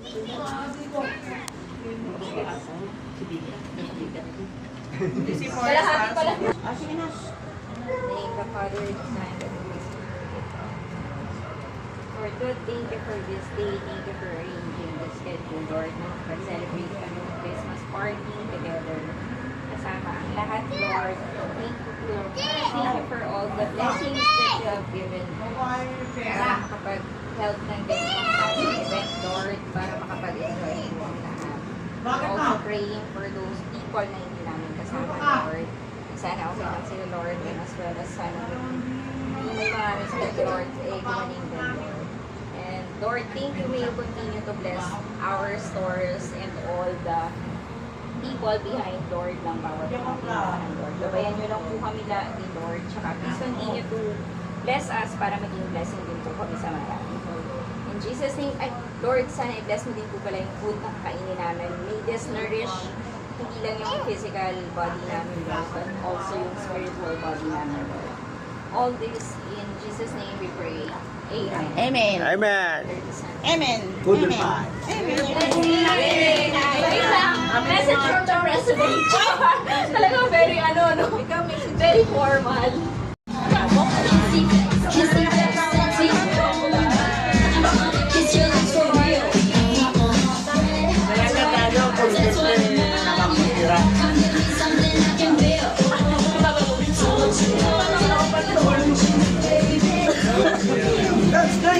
Kalahati pala. Sige na. Thank the Father, the Son, and the Holy Spirit. Lord God, thank you for this day. Thank you for arranging the schedule, Lord. Mag-celebrate kami ng Christmas party together. Kasama ang lahat, Lord. Thank you, Lord. Thank you for all the blessings that you have given. Para makapag-help ng ganitong klaseng event, Lord. Para makapag-enjoy mo ang lahat. Also praying for those people na hindi namin kasama, Lord. Sana okay lang sila, Lord, and as well as sana may mga respect, Lord, gumaling din, Lord. And Lord, thank you, may you continue to bless our stores and all the people behind, Lord, ng bawat tindahan, Lord. Gabayan nyo lang po kami lagi, Lord. Tsaka please continue to bless us para maging blessing din po kami sa marami. In Jesus' name, Lord, sana i-bless mo din po pala yung food na kainin namin. May this nourish hindi lang yung physical body namin, Lord, but also yung spiritual body namin, Lord. All this in Jesus' name we pray. Amen. Amen. Amen. Amen. Good Amen. bye. Amen. Wait lang. A message from the president. Talagang very, very formal.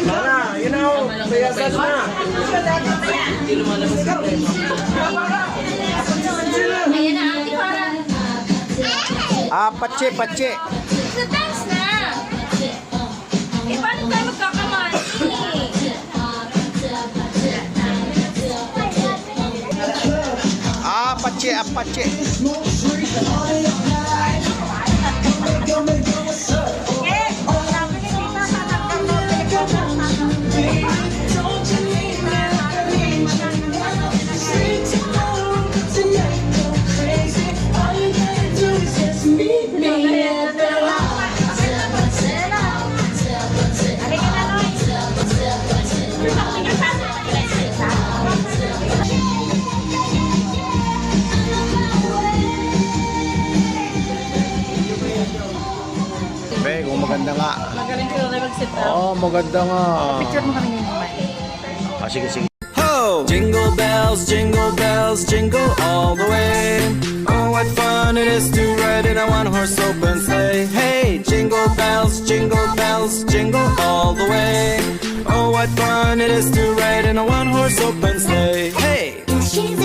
Sana, you know, payasas na. Ayan na, ate, parang. Patse, patse. Sa dance na. Eh, paano tayo magkakamali? Patse, patse. Be, kung maganda nga. Magaling ko na mag-sit down. Oo, maganda nga. Picture mo kami ni Mike. Sige, sige. Ho! Jingle bells, jingle all the way. Oh, what fun it is to ride in a one-horse open sleigh. Hey, jingle bells, jingle all the way. Oh, what fun it is to ride in a one-horse open sleigh. Hey! She's